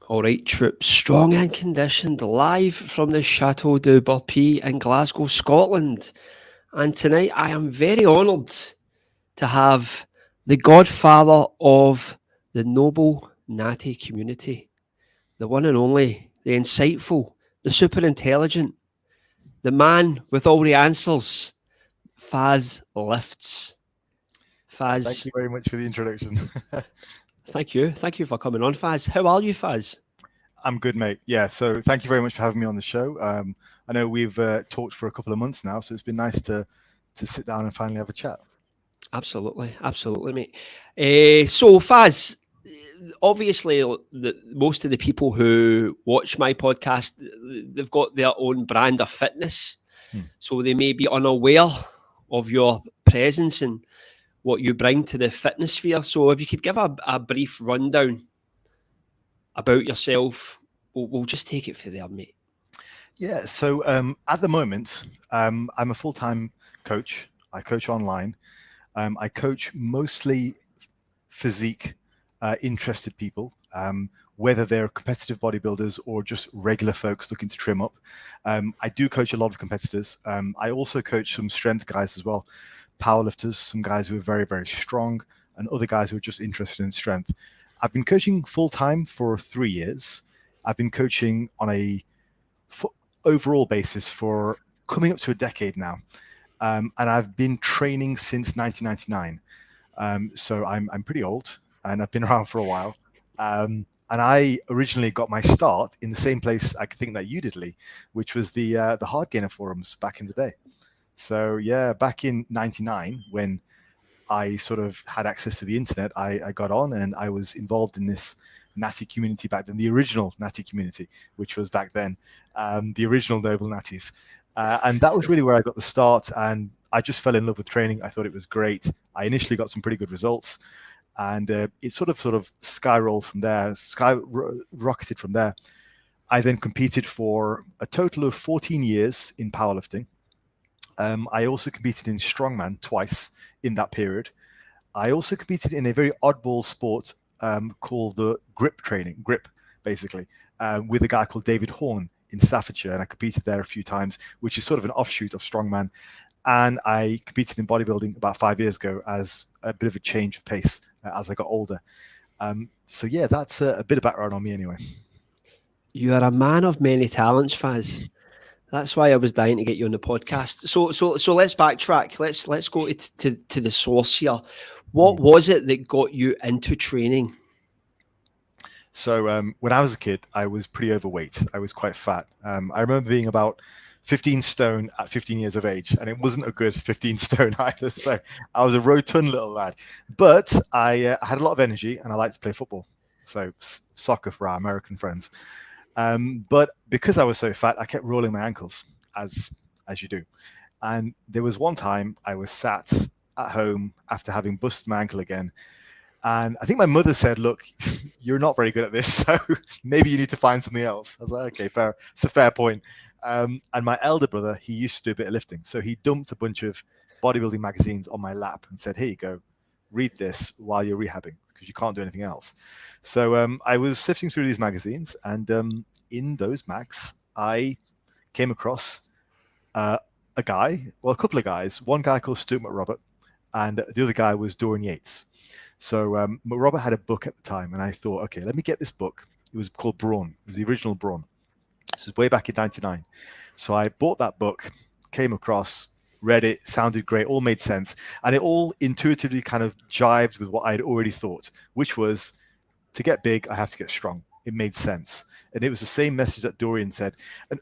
All right, troops, strong and conditioned, live from the Chateau de Burpees in Glasgow, Scotland. And tonight I am very honoured to have the godfather of the noble natty community, the one and only, the insightful, the super intelligent, the man with all the answers, FazLifts. Thank Faz, you very much for the introduction. thank you. Thank you for coming on, Faz. How are you, Faz? I'm good, mate. Yeah, so thank you very much for having me on the show. I know we've talked for a couple of months now, so it's been nice to sit down and finally have a chat. Absolutely, absolutely, mate. So, Faz, obviously, most of the people who watch my podcast, they've got their own brand of fitness, so they may be unaware of your presence and what you bring to the fitness sphere. So, if you could give a brief rundown about yourself, we'll just take it from there, mate. Yeah, so at the moment, I'm a full-time coach. I coach online. I coach mostly physique interested people, whether they're competitive bodybuilders or just regular folks looking to trim up. I do coach a lot of competitors. I also coach some strength guys as well, powerlifters, some guys who are very, very strong, and other guys who are just interested in strength. I've been coaching full time for 3 years. I've been coaching on a overall basis for coming up to a decade now. And I've been training since 1999. So I'm pretty old and I've been around for a while. And I originally got my start in the same place I think that you did, Lee, which was the Hard Gainer forums back in the day. So yeah, back in '99 when I sort of had access to the internet, I got on and I was involved in this natty community back then, the original natty community, which was back then the original noble natties. And that was really where I got the start. And I just fell in love with training. I thought it was great. I initially got some pretty good results, and it sort of skyrocketed from there, skyrocketed from there. I then competed for a total of 14 years in powerlifting. I also competed in strongman twice in that period. I also competed in a very oddball sport called the grip training, grip basically, with a guy called David Horn in Staffordshire, and I competed there a few times, which is sort of an offshoot of strongman. And I competed in bodybuilding about 5 years ago as a bit of a change of pace as I got older. So yeah, that's a bit of background on me anyway. You are a man of many talents, Faz. That's why I was dying to get you on the podcast. So let's backtrack. Let's go to the source here. What was it that got you into training? So when I was a kid, I was pretty overweight. I was quite fat. I remember being about 15 stone at 15 years of age, and it wasn't a good 15 stone either. So I was a rotund little lad, but I had a lot of energy and I liked to play football. So soccer for our American friends. But because I was so fat, I kept rolling my ankles, as you do. And there was one time I was sat at home after having busted my ankle again. And I think my mother said, "Look, you're not very good at this, so maybe you need to find something else." I was like, "Okay, fair. It's a fair point." And my elder brother, he used to do a bit of lifting. So he dumped a bunch of bodybuilding magazines on my lap and said, "Here you go. Read this while you're rehabbing because you can't do anything else." So I was sifting through these magazines, and in those mags, I came across a couple of guys. One guy called Stuart McRobert, and the other guy was Dorian Yates. So McRobert had a book at the time, and I thought, okay, let me get this book. It was called Brawn. It was the original Brawn. This was way back in '99. So I bought that book, came across, read it, sounded great, all made sense, and it all intuitively kind of jived with what I'd already thought, which was to get big, I have to get strong. It made sense. And it was the same message that Dorian said.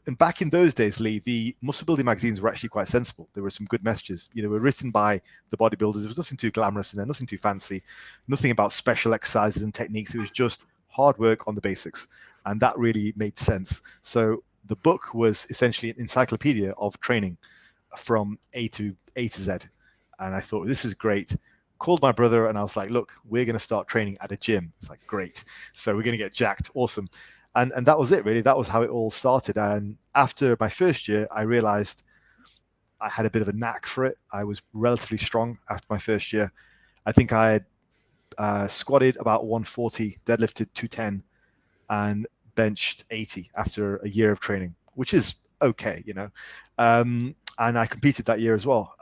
And back in those days, Lee, the muscle building magazines were actually quite sensible. There were some good messages. You know, were written by the bodybuilders. There was nothing too glamorous in there, nothing too fancy, nothing about special exercises and techniques. It was just hard work on the basics. And that really made sense. So the book was essentially an encyclopedia of training from A to Z. And I thought, this is great. Called my brother and I was like, look, we're going to start training at a gym. It's like, great. So we're going to get jacked. Awesome. And that was it, really. That was how it all started. And after my first year, I realized I had a bit of a knack for it. I was relatively strong after my first year. I think I had squatted about 140, deadlifted 210, and benched 80 after a year of training, which is okay, you know. And I competed that year as well.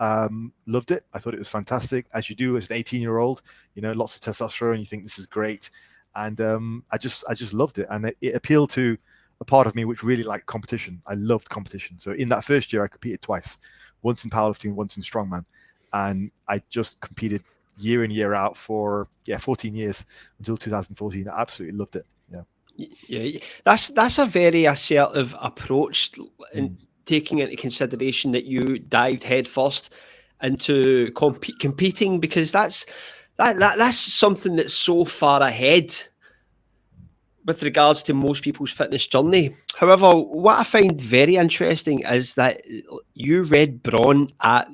Loved it. I thought it was fantastic, as you do as an 18-year-old. You know, lots of testosterone. You think this is great, and I just loved it, and it appealed to a part of me which really liked competition. I loved competition. So in that first year, I competed twice, once in powerlifting, once in strongman, and I just competed year in, year out for 14 years until 2014. I absolutely loved it. Yeah, that's a very assertive approach, in taking into consideration that you dived headfirst into competing, because that's something that's so far ahead with regards to most people's fitness journey. However, what I find very interesting is that you read brawn at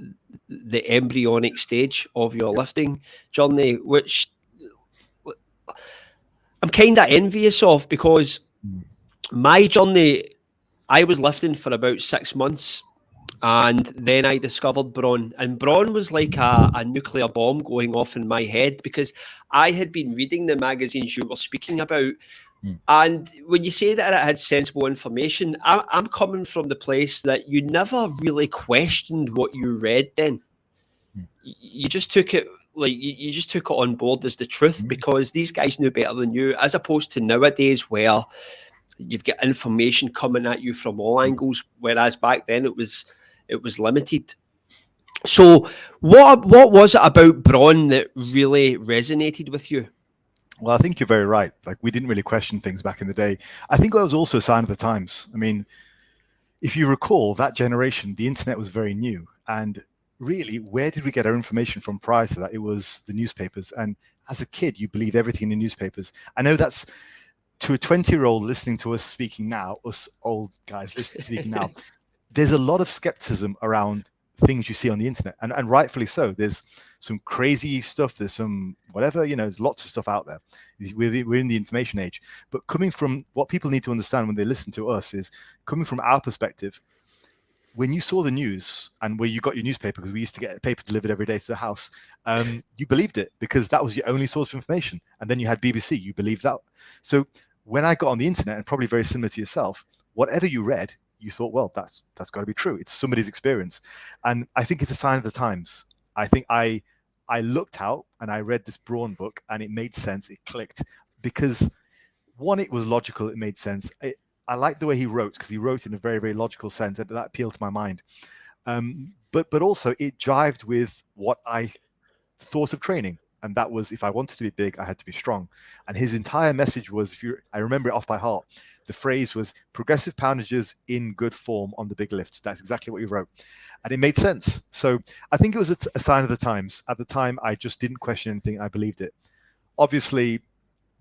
the embryonic stage of your lifting journey, which I'm kind of envious of, because my journey, I was lifting for about 6 months, and then I discovered brawn. And brawn was like a nuclear bomb going off in my head, because I had been reading the magazines you were speaking about. And when you say that it had sensible information, I'm coming from the place that you never really questioned what you read then. You just took it, like, you just took it on board as the truth, because these guys knew better than you, as opposed to nowadays where you've got information coming at you from all angles, whereas back then it was limited. So what was it about brawn that really resonated with you? Well, I think you're very right. Like, we didn't really question things back in the day. I think it was also a sign of the times. I mean, if you recall, that generation, the internet was very new. And really, where did we get our information from prior to that? It was the newspapers. And as a kid, you believe everything in the newspapers. I know that's, to a 20-year-old listening to us speaking now, us old guys speaking now, there's a lot of skepticism around things you see on the internet, and rightfully so. There's some crazy stuff, there's some whatever, you know, there's lots of stuff out there. We're in the information age. But coming from, what people need to understand when they listen to us is, coming from our perspective, when you saw the news and where you got your newspaper, because we used to get a paper delivered every day to the house, you believed it because that was your only source of information. And then you had BBC, you believed that. So when I got on the internet, and probably very similar to yourself, whatever you read, you thought, well, that's got to be true. It's somebody's experience. And I think it's a sign of the times. I think I looked out and I read this brawn book, and it made sense. It clicked because, one, it was logical. It made sense. I liked the way he wrote, because he wrote in a very, very logical sense, and that appealed to my mind. But also it jived with what I thought of training. And that was, if I wanted to be big, I had to be strong. And his entire message was, I remember it off by heart, the phrase was progressive poundages in good form on the big lifts. That's exactly what he wrote. And it made sense. So I think it was a sign of the times. At the time, I just didn't question anything. I believed it. Obviously,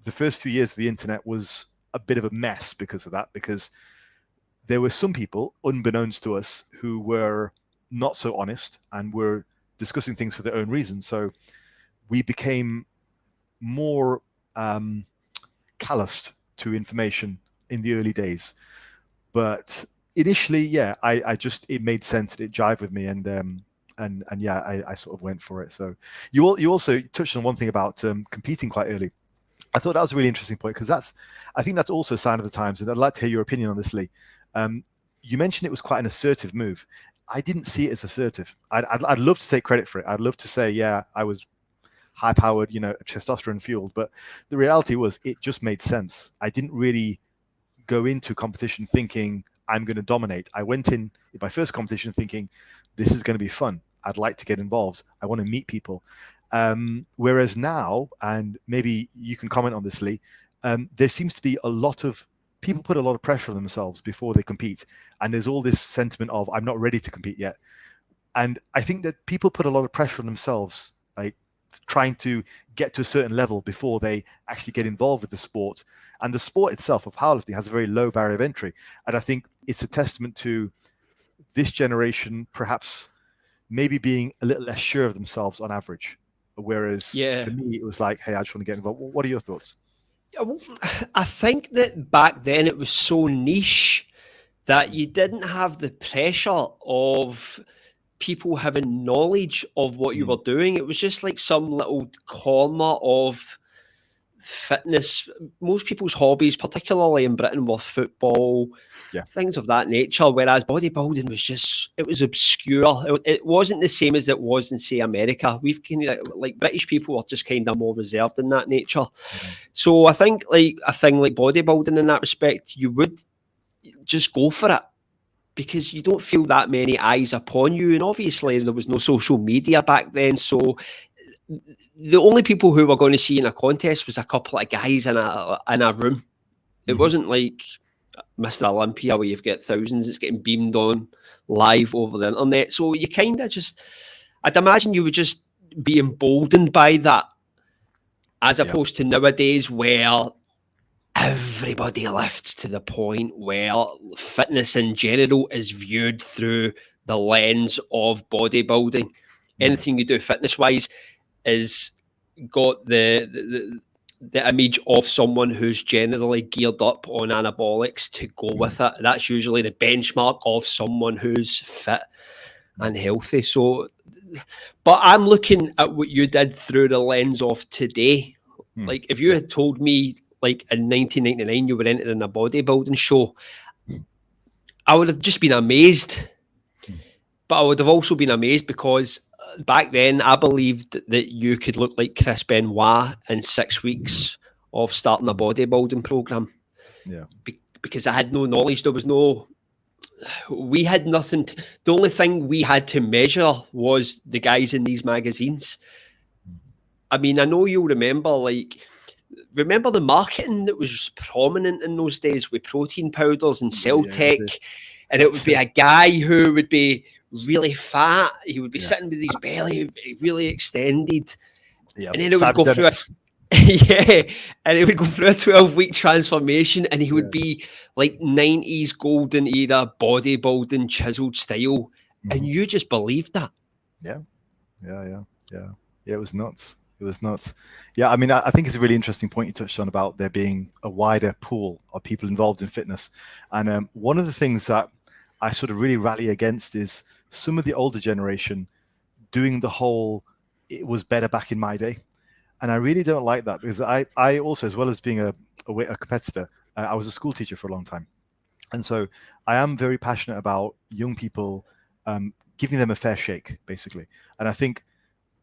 the first few years of the internet was a bit of a mess because of that, because there were some people, unbeknownst to us, who were not so honest and were discussing things for their own reasons. So we became more calloused to information in the early days. But initially, yeah, it made sense, and it jived with me, and yeah, I sort of went for it. So you also touched on one thing about competing quite early. I thought that was a really interesting point, because I think that's also a sign of the times, and I'd like to hear your opinion on this, Lee. You mentioned it was quite an assertive move. I didn't see it as assertive. I'd love to take credit for it. I'd love to say, yeah, I was high-powered, you know, testosterone fueled, but the reality was it just made sense. I didn't really go into competition thinking I'm going to dominate. I went in my first competition thinking this is going to be fun. I'd like to get involved. I want to meet people. Whereas now, and maybe you can comment on this, Lee, there seems to be a lot of people put a lot of pressure on themselves before they compete, and there's all this sentiment of I'm not ready to compete yet. And I think that people put a lot of pressure on themselves, like trying to get to a certain level before they actually get involved with the sport. And the sport itself of powerlifting has a very low barrier of entry. And I think it's a testament to this generation perhaps maybe being a little less sure of themselves on average. Whereas for me, it was like, hey, I just want to get involved. What are your thoughts? I think that back then it was so niche that you didn't have the pressure of people having knowledge of what you were doing. It was just like some little corner of fitness, most people's hobbies, particularly in Britain, were football, Yeah. things of that nature, whereas bodybuilding was just, it was obscure. It wasn't the same as it was in, say, America. We've kind of, like British people are just kind of more reserved in that nature. So I think like a thing like bodybuilding in that respect, you would just go for it because you don't feel that many eyes upon you. And obviously there was no social media back then. So the only people who were going to see in a contest was a couple of guys in a room. It wasn't like Mr. Olympia where you've got thousands. It's getting beamed on live over the internet. So you kind of just, I'd imagine you would just be emboldened by that, as opposed to nowadays where everybody lifts to the point where fitness in general is viewed through the lens of bodybuilding. Anything you do fitness-wise is got the image of someone who's generally geared up on anabolics to go with it. That's usually the benchmark of someone who's fit and healthy. So, but I'm looking at what you did through the lens of today. Like if you had told me like in 1999 you were entering a bodybuilding show, I would have just been amazed. But I would have also been amazed because back then I believed that you could look like Chris Benoit in 6 weeks of starting a bodybuilding program. Yeah. Because I had no knowledge. There was no, we had nothing. The only thing we had to measure was the guys in these magazines. I mean, I know you'll remember, remember the marketing that was prominent in those days with protein powders and cell tech? And it would be a guy who would be really fat. He would be sitting with his belly really extended. Yeah. And then it would go through and it would go through a 12-week transformation, and he would be like 90s golden era bodybuilding chiseled style. And you just believed that. Yeah. It was nuts. It was nuts. Yeah, I mean, I think it's a really interesting point you touched on about there being a wider pool of people involved in fitness. And one of the things that I sort of really rally against is some of the older generation doing the whole, it was better back in my day. And I really don't like that, because I also, as well as being a competitor, I was a school teacher for a long time. And so I am very passionate about young people, giving them a fair shake, basically. And I think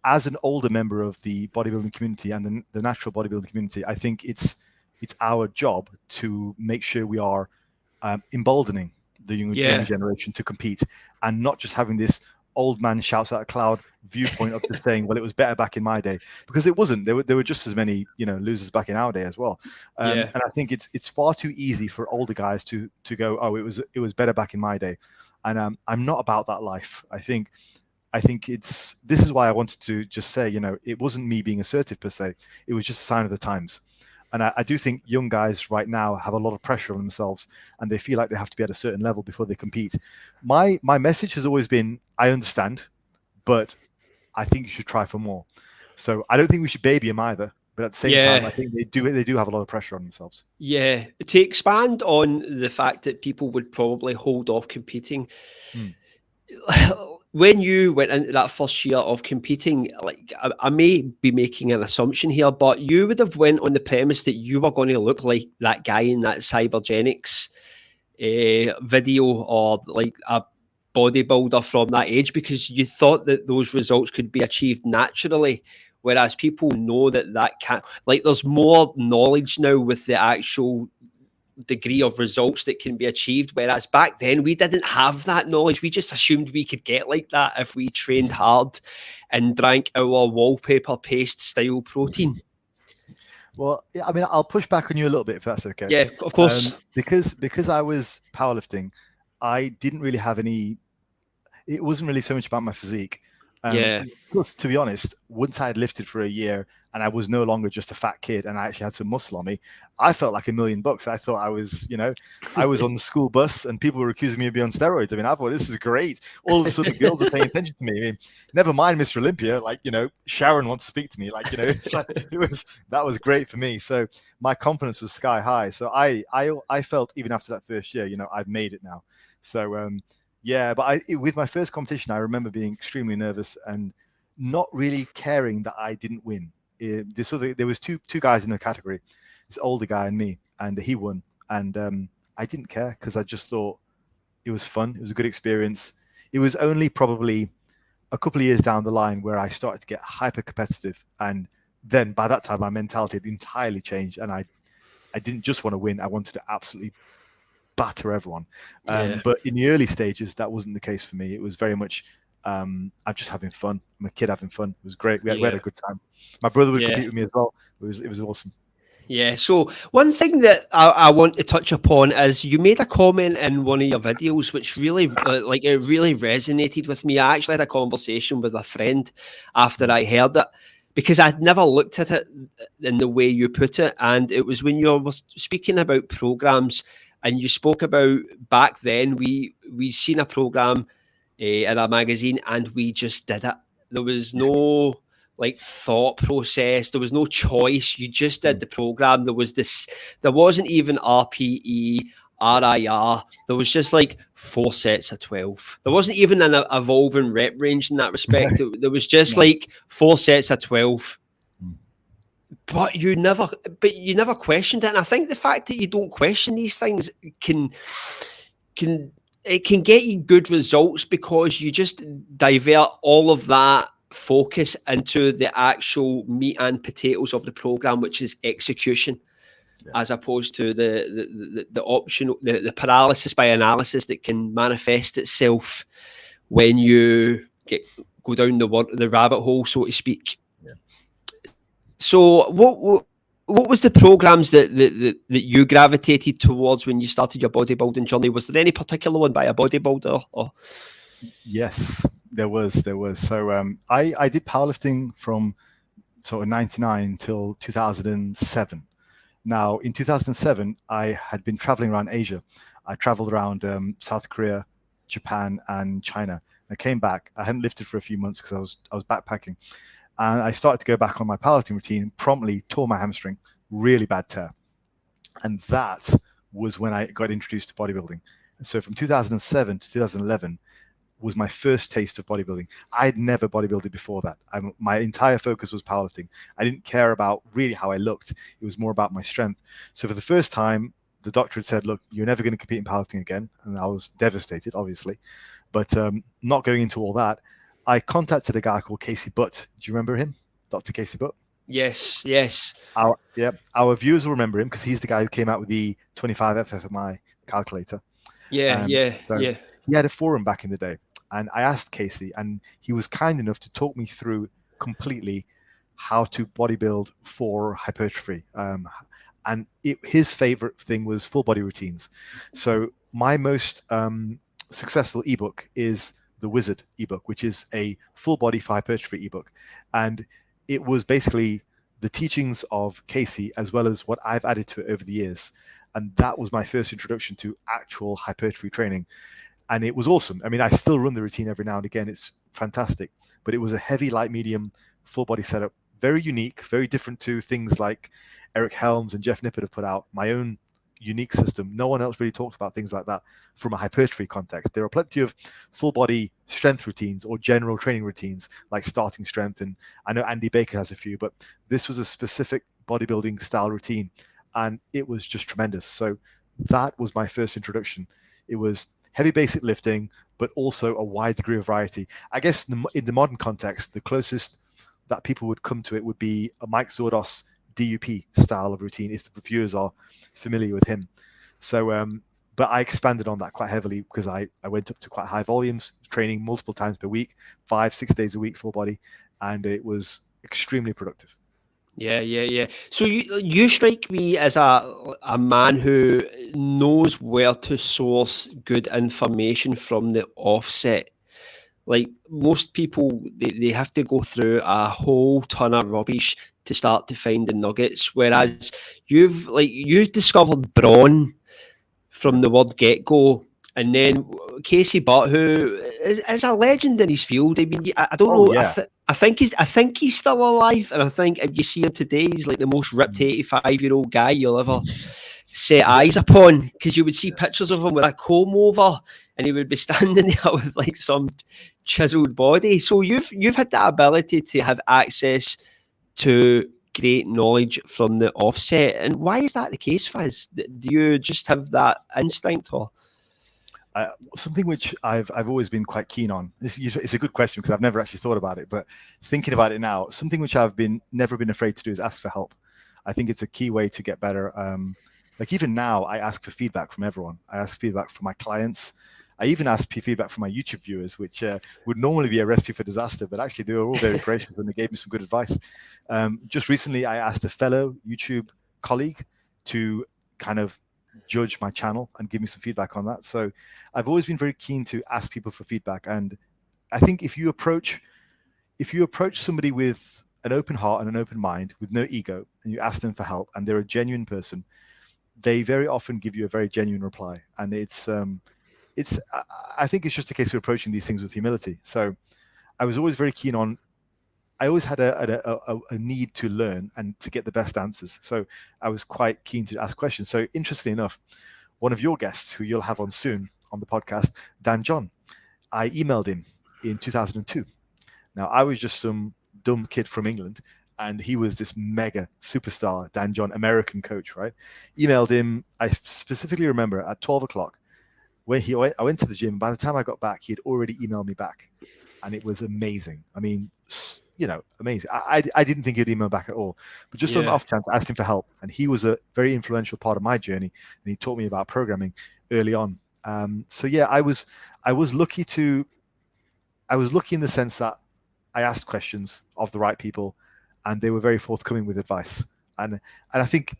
as an older member of the bodybuilding community and the natural bodybuilding community, I think it's our job to make sure we are emboldening the younger generation to compete, and not just having this old man shouts out a cloud viewpoint of just saying, well, it was better back in my day, because it wasn't. There were just as many, losers back in our day as well. And I think it's far too easy for older guys to go, oh, it was better back in my day. And I'm not about that life. I think this is why I wanted to just say, it wasn't me being assertive per se. It was just a sign of the times. And I do think young guys right now have a lot of pressure on themselves, and they feel like they have to be at a certain level before they compete. My message has always been, I understand, but I think you should try for more. So I don't think we should baby them either. But at the same time, I think they do have a lot of pressure on themselves. Yeah. To expand on the fact that people would probably hold off competing, when you went into that first year of competing, like I may be making an assumption here, but you would have went on the premise that you were going to look like that guy in that Cybergenics video, or like a bodybuilder from that age, because you thought that those results could be achieved naturally. Whereas people know that can't, like there's more knowledge now with the actual degree of results that can be achieved, whereas back then we didn't have that knowledge. We just assumed we could get like that if we trained hard and drank our wallpaper paste style protein. Well, I mean, I'll push back on you a little bit if that's okay. Yeah, of course. Because I was powerlifting, I didn't really have any. It wasn't really so much about my physique. Of course, to be honest, once I had lifted for a year and I was no longer just a fat kid and I actually had some muscle on me, I felt like $1 million. I thought I was, I was on the school bus and people were accusing me of being on steroids. I mean, I thought this is great. All of a sudden, girls are paying attention to me. I mean, never mind Mr. Olympia. Like, Sharon wants to speak to me. Like, that was great for me. So my confidence was sky high. So I felt even after that first year, I've made it now. So, yeah, but with my first competition, I remember being extremely nervous and not really caring that I didn't win. there was two guys in the category, this older guy and me, and he won. And I didn't care because I just thought it was fun. It was a good experience. It was only probably a couple of years down the line where I started to get hyper competitive, and then by that time my mentality had entirely changed, and I didn't just want to win. I wanted to absolutely batter everyone. But in the early stages, that wasn't the case for me. It was very much I'm just having fun. I'm a kid having fun. It was great. We had a good time. My brother would compete with me as well. It was awesome. Yeah, so one thing that I want to touch upon is you made a comment in one of your videos which really, it really resonated with me. I actually had a conversation with a friend after I heard it, because I'd never looked at it in the way you put it. And it was when you were speaking about programs, and you spoke about back then we seen a program in a magazine and we just did it. There was no thought process. There was no choice. You just did the program. There wasn't even RPE, RIR. There was just 4 sets of 12. There wasn't even an evolving rep range in that respect. There was just 4 sets of 12. But you never questioned it. And I think the fact that you don't question these things can get you good results, because you just divert all of that focus into the actual meat and potatoes of the program, which is execution, as opposed to the optional, the paralysis by analysis that can manifest itself when you go down the rabbit hole, so to speak. So what was the programs that you gravitated towards when you started your bodybuilding journey? Was there any particular one by a bodybuilder? Or? Yes, there was. So I did powerlifting from sort of 99 till 2007. Now, in 2007, I had been traveling around Asia. I traveled around South Korea, Japan, and China. I came back. I hadn't lifted for a few months because I was backpacking. And I started to go back on my powerlifting routine, promptly tore my hamstring, really bad tear. And that was when I got introduced to bodybuilding. And so from 2007 to 2011 was my first taste of bodybuilding. I'd never bodybuilded before that. My entire focus was powerlifting. I didn't care about really how I looked. It was more about my strength. So for the first time, the doctor had said, look, you're never going to compete in powerlifting again. And I was devastated, obviously. But not going into all that, I contacted a guy called Casey Butt. Do you remember him? Dr. Casey Butt? Yes. Our viewers will remember him because he's the guy who came out with the 25 FFMI calculator. He had a forum back in the day. And I asked Casey, and he was kind enough to talk me through completely how to bodybuild for hypertrophy. And his favorite thing was full body routines. So my most successful ebook is the Wizard ebook, which is a full body for hypertrophy ebook. And it was basically the teachings of Casey as well as what I've added to it over the years. And that was my first introduction to actual hypertrophy training. And it was awesome. I mean, I still run the routine every now and again. It's fantastic. But it was a heavy, light, medium, full body setup. Very unique, very different to things like Eric Helms and Jeff Nippert have put out. My own unique system. No one else really talks about things like that from a hypertrophy context. There are plenty of full body strength routines or general training routines like starting strength. And I know Andy Baker has a few, but this was a specific bodybuilding style routine. And it was just tremendous. So that was my first introduction. It was heavy basic lifting, but also a wide degree of variety. I guess in the modern context, the closest that people would come to it would be a Mike Zordos DUP style of routine, if the viewers are familiar with him. So, but I expanded on that quite heavily because I went up to quite high volumes, training multiple times per week, 5-6 days a week, full body, and it was extremely productive. Yeah. So you strike me as a man who knows where to source good information from the offset. Like most people, they have to go through a whole ton of rubbish to start to find the nuggets. Whereas you discovered brawn from the word get-go. And then Casey Butt, who is a legend in his field. I mean, I don't know. Yeah. I think he's still alive, and I think if you see him today, he's like the most ripped 85-year-old guy you'll ever set eyes upon. Because you would see pictures of him with a comb over, and he would be standing there with like some chiseled body. So you've had that ability to have access to great knowledge from the offset. And why is that the case, Faz? Do you just have that instinct, or? Something which I've always been quite keen on. It's a good question because I've never actually thought about it, but thinking about it now, something which I've never been afraid to do is ask for help. I think it's a key way to get better. Like even now, I ask for feedback from everyone. I ask feedback from my clients. I even asked feedback from my YouTube viewers, which would normally be a recipe for disaster, but actually they were all very gracious and they gave me some good advice. Just recently, I asked a fellow YouTube colleague to kind of judge my channel and give me some feedback on that. So I've always been very keen to ask people for feedback. And I think if you approach somebody with an open heart and an open mind, with no ego, and you ask them for help, and they're a genuine person, they very often give you a very genuine reply. And I think it's just a case of approaching these things with humility. So I was always very keen on, I always had a need to learn and to get the best answers. So I was quite keen to ask questions. So interestingly enough, one of your guests who you'll have on soon on the podcast, Dan John, I emailed him in 2002. Now I was just some dumb kid from England, and he was this mega superstar, Dan John, American coach, right? Emailed him, I specifically remember at 12 o'clock, where I went to the gym. By the time I got back, he had already emailed me back, and it was amazing. I mean, amazing. I didn't think he'd email back at all, but just on the off chance, I asked him for help, and he was a very influential part of my journey, and he taught me about programming early on. So yeah, I was lucky in the sense that I asked questions of the right people, and they were very forthcoming with advice. And I think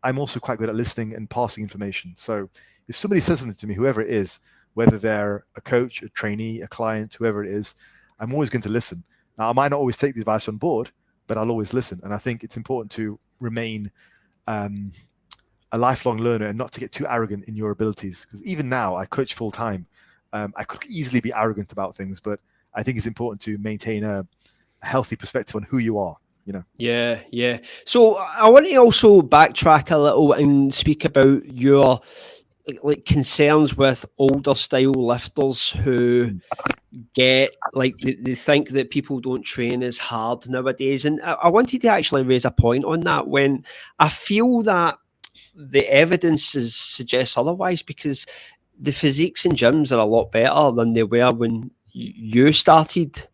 I'm also quite good at listening and passing information. So if somebody says something to me, whoever it is, whether they're a coach, a trainee, a client, whoever it is, I'm always going to listen. Now, I might not always take the advice on board, but I'll always listen. And I think it's important to remain a lifelong learner and not to get too arrogant in your abilities. Because even now, I coach full time. I could easily be arrogant about things, but I think it's important to maintain a healthy perspective on who you are. Yeah. So I want to also backtrack a little and speak about your concerns with older style lifters who get they think that people don't train as hard nowadays. And I wanted to actually raise a point on that, when I feel that the evidence suggests otherwise, because the physiques in gyms are a lot better than they were when you started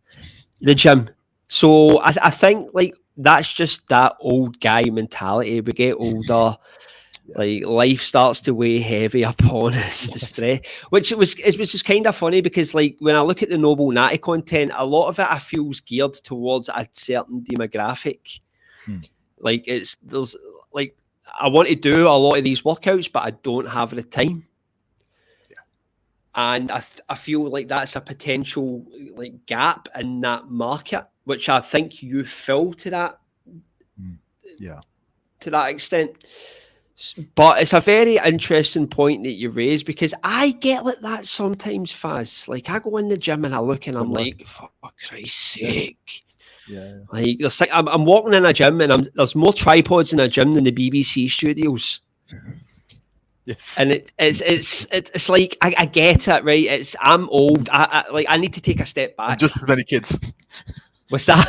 the gym. So I think that's just that old guy mentality. We get older, life starts to weigh heavy upon us, the stress, which it was just kind of funny because when I look at the Noble Natty content, a lot of it I feel is geared towards a certain demographic. I want to do a lot of these workouts, but I don't have the time. And I feel like that's a potential gap in that market, which I think you fill to that, to that extent. But it's a very interesting point that you raise, because I get like that sometimes, Faz. I go in the gym and I look and I'm like, for Christ's sake. I'm walking in a gym and there's more tripods in a gym than the BBC studios. Yes. And it's like I get it, right? I'm old. I need to take a step back. And just as many kids. What's that?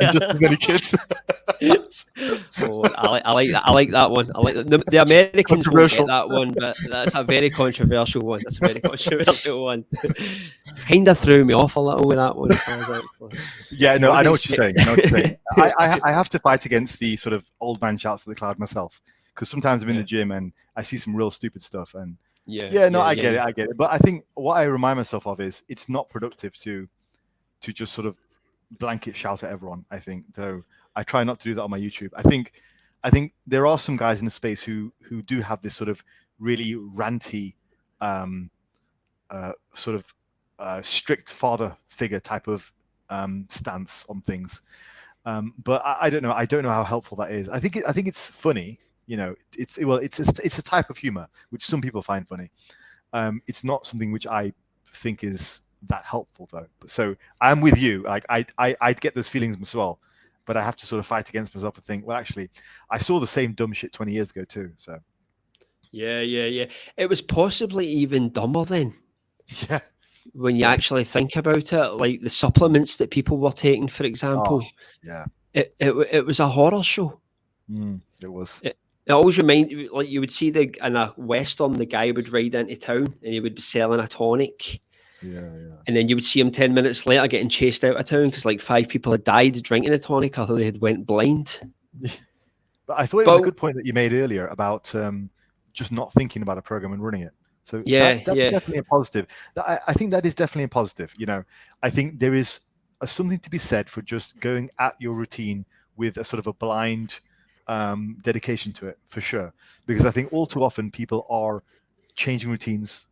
And just as many kids. I like that. I like that one. I like the Americans won't get that one, but that's a very controversial one. That's a very controversial one. Kind of threw me off a little with that one. I know what you're saying. I have to fight against the sort of old man shouts at the cloud myself. Because sometimes I'm in the gym and I see some real stupid stuff, and I get it. But I think what I remind myself of is it's not productive to just sort of blanket shout at everyone. I think, though, I try not to do that on my YouTube. I think there are some guys in the space who do have this sort of really ranty, strict father figure type of stance on things. But I don't know. I don't know how helpful that is. I think it's funny. It's a type of humor which some people find funny. It's not something which I think is that helpful, though. So I'm with you. I'd get those feelings as well, but I have to sort of fight against myself and think, well, actually, I saw the same dumb shit 20 years ago too. So yeah. It was possibly even dumber then. Yeah. When you actually think about it, like the supplements that people were taking, for example. it was a horror show. It was. It always reminded, like, you would see in a Western, the guy would ride into town and he would be selling a tonic. Yeah. And then you would see him 10 minutes later getting chased out of town because like 5 people had died drinking the tonic or they had went blind. But I thought it was a good point that you made earlier about just not thinking about a program and running it. So that's definitely a positive. I think that is definitely a positive. You know, I think there is something to be said for just going at your routine with a sort of a blind dedication to it, for sure. Because I think all too often people are changing routines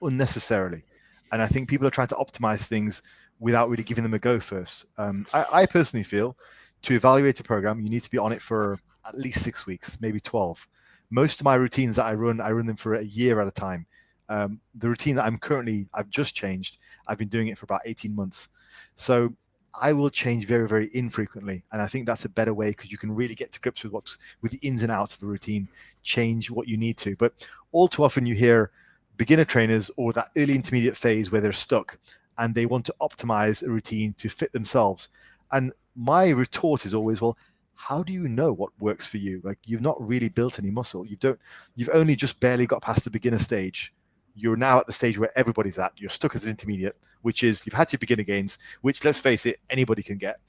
unnecessarily. And I think people are trying to optimize things without really giving them a go first. I personally feel to evaluate a program, you need to be on it for at least 6 weeks, maybe 12. Most of my routines that I run them for a year at a time. The routine that I've just changed, I've been doing it for about 18 months. So I will change very, very infrequently. And I think that's a better way because you can really get to grips with the ins and outs of a routine, change what you need to. But all too often you hear beginner trainers or that early intermediate phase where they're stuck and they want to optimize a routine to fit themselves. And my retort is always, well, how do you know what works for you? Like, you've not really built any muscle. You've only just barely got past the beginner stage. You're now at the stage where everybody's at. You're stuck as an intermediate, which is you've had your beginner gains, which, let's face it, anybody can get.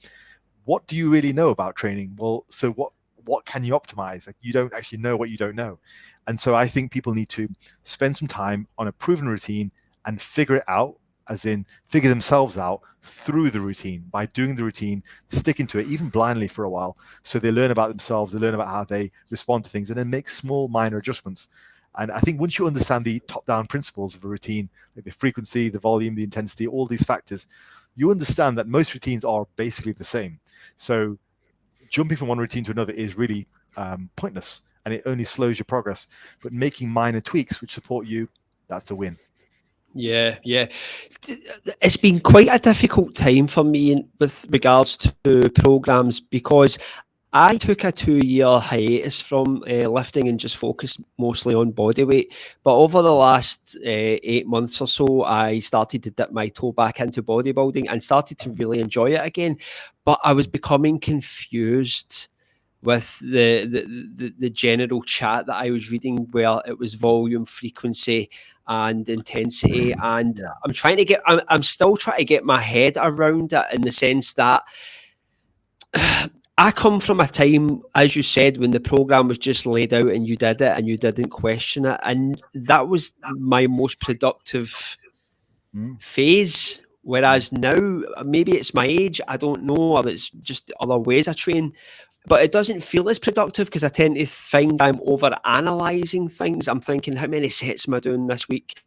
What do you really know about training? Well, so what can you optimize? Like, you don't actually know what you don't know. And so I think people need to spend some time on a proven routine and figure it out, as in figure themselves out through the routine, by doing the routine, sticking to it, even blindly for a while. So they learn about themselves, they learn about how they respond to things, and then make small, minor adjustments. And I think once you understand the top-down principles of a routine, like the frequency, the volume, the intensity, all these factors, you understand that most routines are basically the same. So jumping from one routine to another is really pointless, and it only slows your progress. But making minor tweaks which support you, that's the win. Yeah. It's been quite a difficult time for me with regards to programs because I took a 2-year hiatus from lifting and just focused mostly on body weight. But over the last 8 months or so, I started to dip my toe back into bodybuilding and started to really enjoy it again. But I was becoming confused with the general chat that I was reading, where it was volume, frequency, and intensity. And I'm still trying to get my head around it, in the sense that I come from a time, as you said, when the program was just laid out and you did it and you didn't question it. And that was my most productive phase. Whereas now, maybe it's my age, I don't know, or it's just other ways I train, but it doesn't feel as productive because I tend to find I'm over analysing things. I'm thinking, how many sets am I doing this week?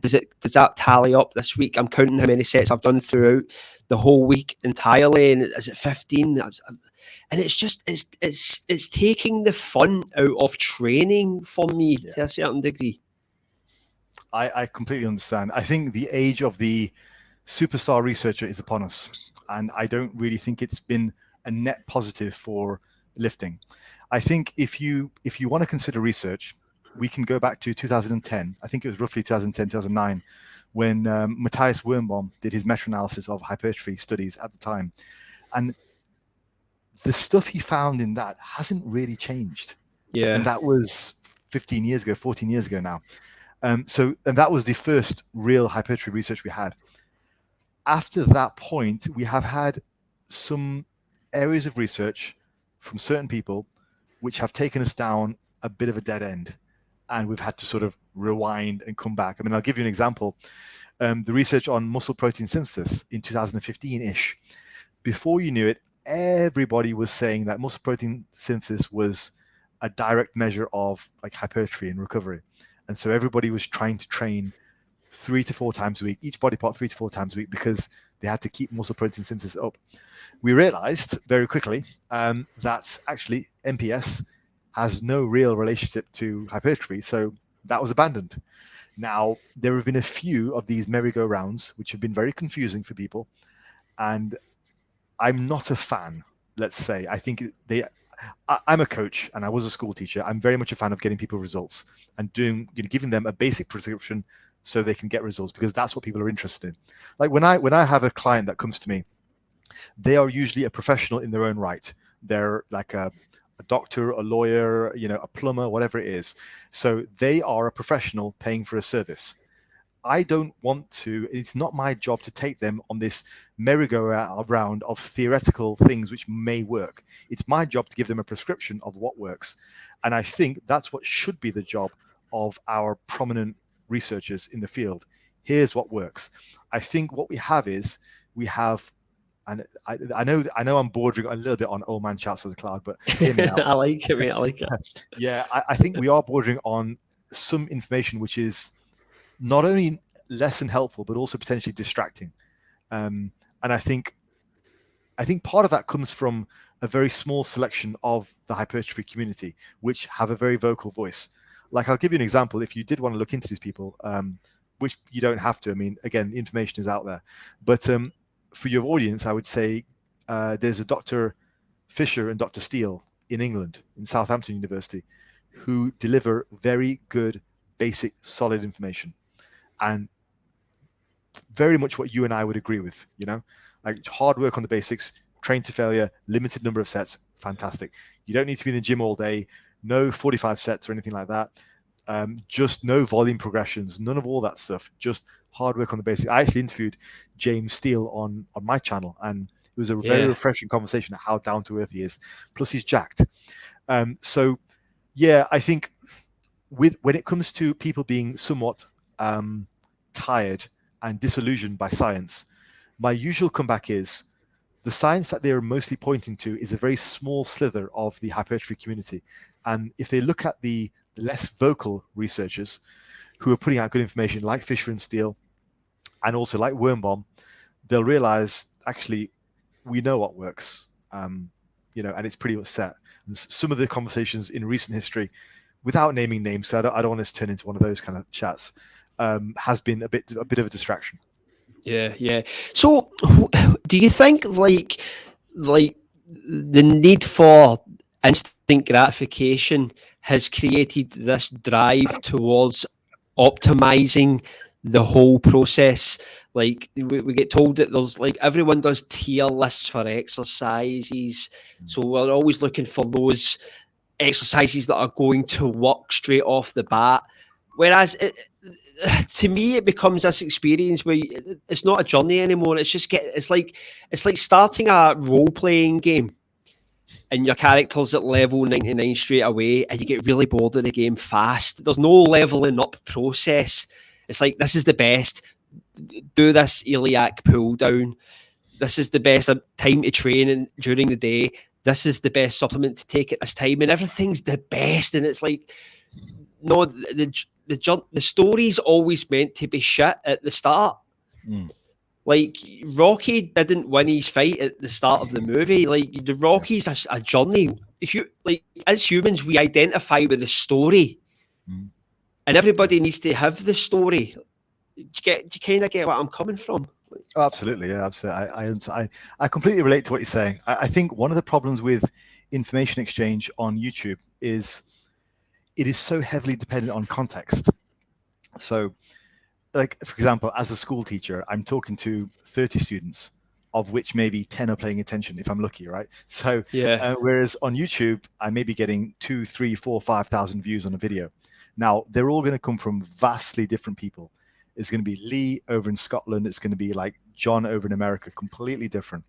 Does that tally up this week? I'm counting how many sets I've done throughout the whole week entirely, and is it 15? And it's just it's taking the fun out of training for me to a certain degree. I completely understand. I think the age of the superstar researcher is upon us, and I don't really think it's been a net positive for lifting. I think if you want to consider research, we can go back to 2010. I think it was roughly 2010, 2009, when Matthias Wernbaum did his meta-analysis of hypertrophy studies at the time. And the stuff he found in that hasn't really changed. Yeah. And that was 15 years ago, 14 years ago now. And that was the first real hypertrophy research we had. After that point, we have had some areas of research from certain people which have taken us down a bit of a dead end, and we've had to sort of rewind and come back. I mean, I'll give you an example. The research on muscle protein synthesis in 2015-ish. Before you knew it, everybody was saying that muscle protein synthesis was a direct measure of like hypertrophy and recovery. And so everybody was trying to train 3 to 4 times a week, each body part 3 to 4 times a week, because they had to keep muscle protein synthesis up. We realized very quickly that actually MPS has no real relationship to hypertrophy, so that was abandoned. Now, there have been a few of these merry-go-rounds which have been very confusing for people, and I'm not a fan, let's say. I think I'm a coach and I was a school teacher. I'm very much a fan of getting people results and giving them a basic prescription so they can get results, because that's what people are interested in. Like when I have a client that comes to me they are usually a professional in their own right. They're like a doctor, a lawyer, a plumber, whatever it is. So they are a professional paying for a service. I don't want to, it's not my job to take them on this merry-go-round of theoretical things which may work. It's my job to give them a prescription of what works. And I think that's what should be the job of our prominent researchers in the field. Here's what works. I think what we have is and I know I'm bordering a little bit on old man shouts to the cloud, but hear me out. I like it, mate. I like it. Yeah, I think we are bordering on some information which is not only less than helpful, but also potentially distracting. And I think part of that comes from a very small selection of the hypertrophy community, which have a very vocal voice. Like, I'll give you an example. If you did want to look into these people, which you don't have to, I mean, again, the information is out there. But for your audience, I would say there's a Dr. Fisher and Dr. Steele in England, in Southampton University, who deliver very good, basic, solid information. And very much what you and I would agree with, like hard work on the basics, train to failure, limited number of sets, fantastic. You don't need to be in the gym all day, no 45 sets or anything like that. Just no volume progressions, none of all that stuff, just hard work on the basics. I actually interviewed James Steele on my channel, and it was a very refreshing conversation of how down to earth he is. Plus he's jacked. So yeah, I think when it comes to people being somewhat tired and disillusioned by science, my usual comeback is the science that they're mostly pointing to is a very small slither of the hypertrophy community. And if they look at the less vocal researchers who are putting out good information, like Fisher and Steele, and also like Wormbaum, they'll realize, actually, we know what works, and it's pretty much set. And some of the conversations in recent history, without naming names, so I don't want this to turn into one of those kind of chats, has been a bit of a distraction. Yeah. So, do you think like the need for instant gratification has created this drive towards optimizing the whole process? Like we get told that there's like everyone does tier lists for exercises, so we're always looking for those exercises that are going to work straight off the bat. Whereas to me, it becomes this experience where it's not a journey anymore. It's like starting a role playing game, and your character's at level 99 straight away, and you get really bored of the game fast. There's no leveling up process. It's like, this is the best. Do this iliac pull down. This is the best time to train during the day. This is the best supplement to take at this time, and everything's the best. And it's like, no, the story's always meant to be shit at the start. Like, Rocky didn't win his fight at the start of the movie. Like, the Rocky's a journey. As humans, we identify with the story, and everybody needs to have the story. Do you kind of get what I'm coming from? Oh, absolutely, yeah, absolutely. I completely relate to what you're saying. I think one of the problems with information exchange on YouTube is it is so heavily dependent on context. So, like, for example, as a school teacher, I'm talking to 30 students, of which maybe 10 are paying attention if I'm lucky, right? So, whereas on YouTube, I may be getting 2, 3, 4, 5,000 views on a video. Now, they're all going to come from vastly different people. It's going to be Lee over in Scotland. It's going to be like John over in America, completely different.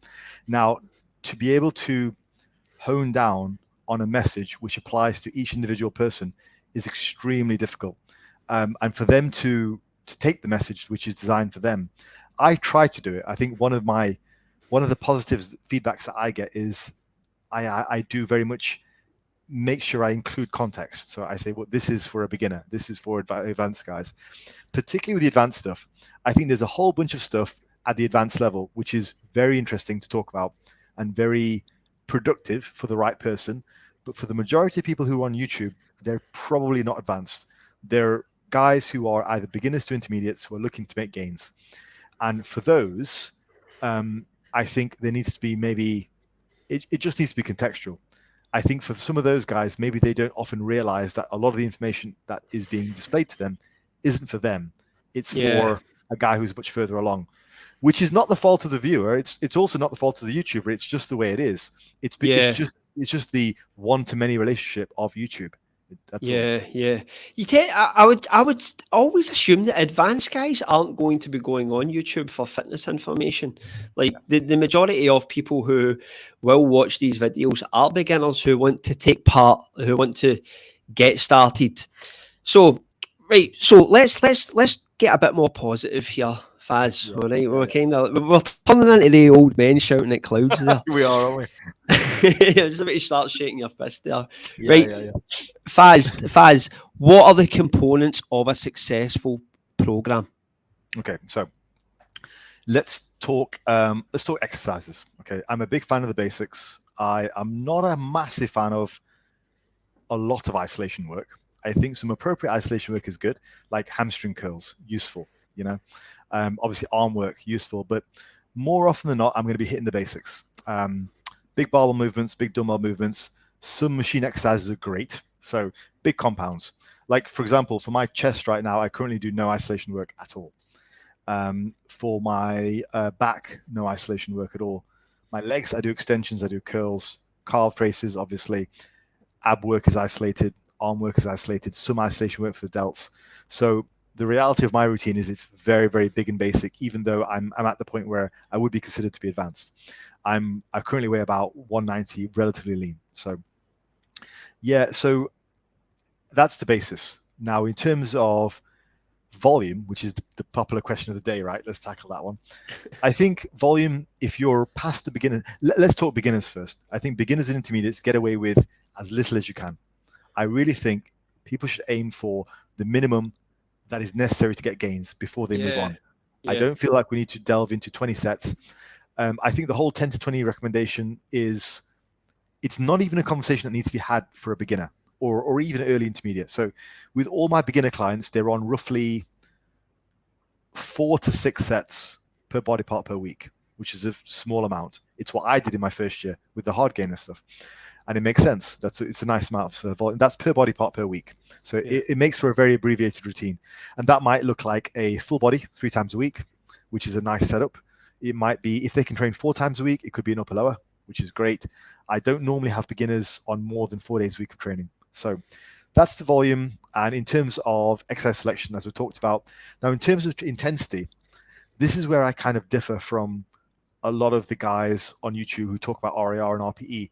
Now, to be able to hone down on a message which applies to each individual person is extremely difficult. And for them to take the message which is designed for them, I try to do it. I think one of the positives feedbacks that I get is I do very much make sure I include context. So I say, well, this is for a beginner. This is for advanced guys. Particularly with the advanced stuff, I think there's a whole bunch of stuff at the advanced level, which is very interesting to talk about and very productive for the right person. But for the majority of people who are on YouTube, they're probably not advanced. They're guys who are either beginners to intermediates who are looking to make gains. And for those, I think there needs to be it just needs to be contextual. I think for some of those guys, maybe they don't often realize that a lot of the information that is being displayed to them isn't for them. It's for a guy who's much further along. which is not the fault of the viewer. It's also not the fault of the YouTuber. It's just the way it is. It's just the one-to-many relationship of YouTube. That's all. Yeah. I would always assume that advanced guys aren't going to be going on YouTube for fitness information. Like the majority of people who will watch these videos are beginners who want to take part, who want to get started. So right, so let's get a bit more positive here, Faz. All right, we're turning into the old men shouting at clouds there. We are, aren't we? Just about to start shaking your fist there. Yeah. Faz, what are the components of a successful program? Okay, so let's talk exercises. Okay, I'm a big fan of the basics. I'm not a massive fan of a lot of isolation work. I think some appropriate isolation work is good, like hamstring curls, useful, you know. Obviously arm work, useful, but more often than not, I'm going to be hitting the basics. Big barbell movements, big dumbbell movements. Some machine exercises are great. So big compounds. Like, for example, for my chest right now, I currently do no isolation work at all. For my back, no isolation work at all. My legs, I do extensions, I do curls, calf raises, obviously. Ab work is isolated, arm work is isolated, some isolation work for the delts. So the reality of my routine is it's very, very big and basic, even though I'm at the point where I would be considered to be advanced. I currently weigh about 190, relatively lean. So yeah, so that's the basis. Now, in terms of volume, which is the popular question of the day, right? Let's tackle that one. I think volume, if you're past the beginner, let's talk beginners first. I think beginners and intermediates get away with as little as you can. I really think people should aim for the minimum that is necessary to get gains before they move on. I don't feel like we need to delve into 20 sets. I think the whole 10 to 20 recommendation it's not even a conversation that needs to be had for a beginner or even early intermediate. So with all my beginner clients, they're on roughly 4 to 6 sets per body part per week, which is a small amount. It's what I did in my first year with the hard gainer stuff. And it makes sense. It's a nice amount of volume. That's per body part per week. So it makes for a very abbreviated routine. And that might look like a full body 3 times a week, which is a nice setup. It might be, if they can train 4 times a week, it could be an upper lower, which is great. I don't normally have beginners on more than 4 days a week of training. So that's the volume. And in terms of exercise selection, as we talked about, now in terms of intensity, this is where I kind of differ from a lot of the guys on YouTube who talk about RAR and RPE.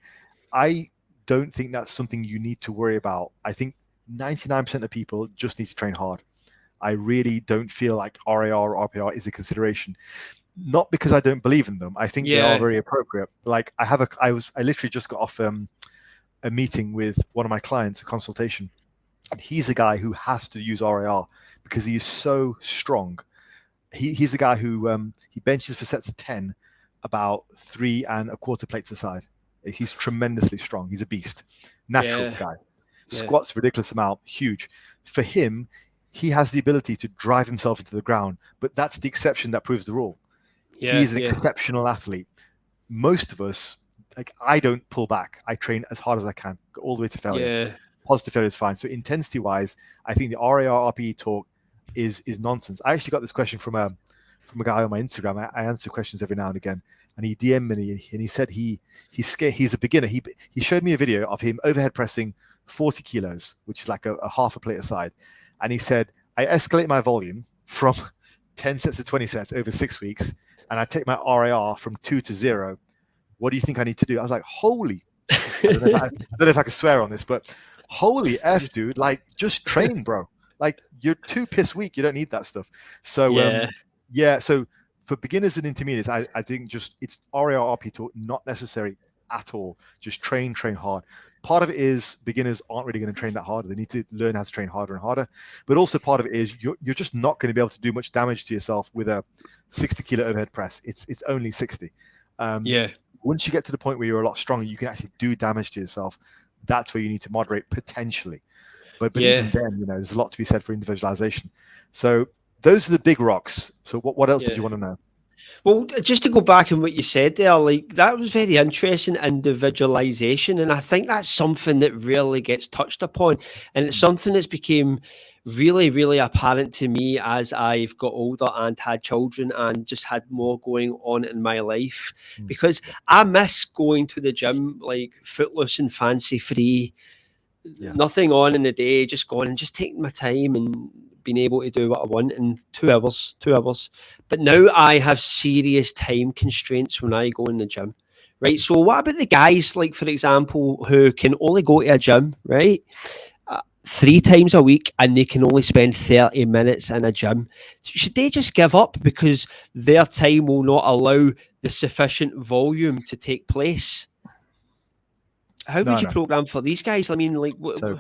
I don't think that's something you need to worry about. I think 99% of people just need to train hard. I really don't feel like RAR or RPR is a consideration. Not because I don't believe in them. I think they are very appropriate. Like I literally just got off a meeting with one of my clients, a consultation. And he's a guy who has to use RAR because he is so strong. He's a guy who he benches for sets of 10 about 3 1/4 plates aside. He's tremendously strong. He's a beast. Natural guy. Squats ridiculous amount, huge. For him, he has the ability to drive himself into the ground, but that's the exception that proves the rule. He's an exceptional athlete. Most of us, like, I don't pull back. I train as hard as I can, go all the way to failure. Positive failure is fine. So intensity-wise, I think the RAR RPE talk is nonsense. I actually got this question from a guy on my Instagram. I answer questions every now and again, and he DM'd me and he said he's scared. He's a beginner. He showed me a video of him overhead pressing 40 kilos, which is like a half a plate aside, and he said, I escalate my volume from 10 sets to 20 sets over 6 weeks, and I take my RAR from 2 to 0. What do you think I need to do? I was like, holy, I don't know if I can swear on this, but holy F, dude, like, just train, bro. Like, you're too piss weak. You don't need that stuff. So, so for beginners and intermediates, I think just it's RAR RP talk, not necessary at all. Just train hard. Part of it is beginners aren't really going to train that hard. They need to learn how to train harder and harder. But also part of it is you're just not going to be able to do much damage to yourself with a 60 kilo overhead press. It's only 60. Once you get to the point where you're a lot stronger, you can actually do damage to yourself. That's where you need to moderate potentially. But even then, there's a lot to be said for individualization. So those are the big rocks. So what else did you want to know? Well, just to go back on what you said there, like that was very interesting, individualization, and I think that's something that rarely gets touched upon, and it's something that's became really, really apparent to me as I've got older and had children and just had more going on in my life, because I miss going to the gym like footloose and fancy free, nothing on in the day, just going and just taking my time and being able to do what I want in 2 hours, 2 hours. But now I have serious time constraints when I go in the gym, right? So what about the guys, like for example, who can only go to a gym, right? 3 times a week and they can only spend 30 minutes in a gym. Should they just give up because their time will not allow the sufficient volume to take place? How would you program for these guys? I mean, like, so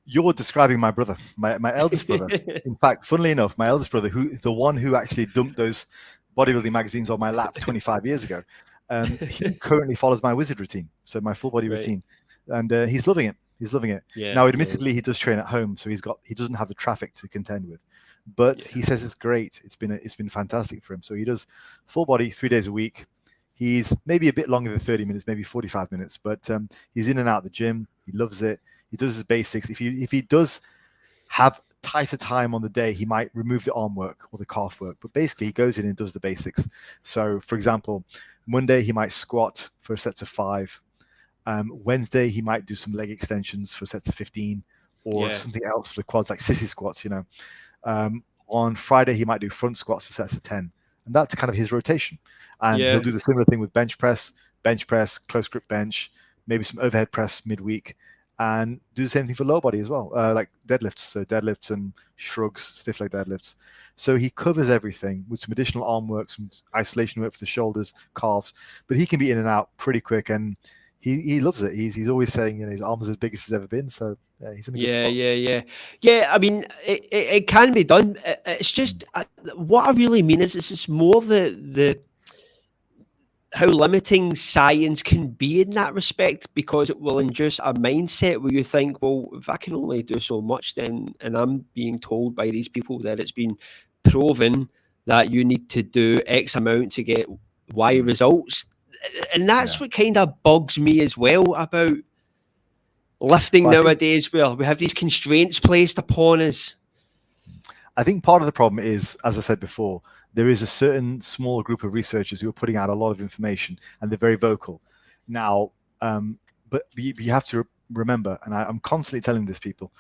you're describing my brother, my eldest brother. In fact, funnily enough, my eldest brother, the one who actually dumped those bodybuilding magazines on my lap 25 years ago, he currently follows my wizard routine, so my full body routine, and he's loving it. He's loving it. Now, admittedly, he does train at home, so he doesn't have the traffic to contend with, but he says it's great. It's been fantastic for him. So he does full body 3 days a week. He's maybe a bit longer than 30 minutes, maybe 45 minutes, but he's in and out of the gym. He loves it. He does his basics. If he does have tighter time on the day, he might remove the arm work or the calf work, but basically he goes in and does the basics. So for example, Monday he might squat for sets of 5. Wednesday he might do some leg extensions for sets of 15 or something else for the quads, like sissy squats, on Friday he might do front squats for sets of 10, and that's kind of his rotation. And he'll do the similar thing with bench press, close grip bench, maybe some overhead press midweek, and do the same thing for lower body as well, like deadlifts. So deadlifts and shrugs, stiff leg deadlifts. So he covers everything with some additional arm work, some isolation work for the shoulders, calves, but he can be in and out pretty quick, and he loves it. He's always saying, his arms are as big as he's ever been. So he's in a good spot. Yeah. I mean, it can be done. It's just what I really mean is it's just more the how limiting science can be in that respect, because it will induce a mindset where you think, well, if I can only do so much, then, and I'm being told by these people that it's been proven that you need to do X amount to get Y results. And that's what kind of bugs me as well about lifting nowadays, where we have these constraints placed upon us. I think part of the problem is, as I said before, there is a certain small group of researchers who are putting out a lot of information, and they're very vocal. Now, but you have to remember, and I'm constantly telling this people,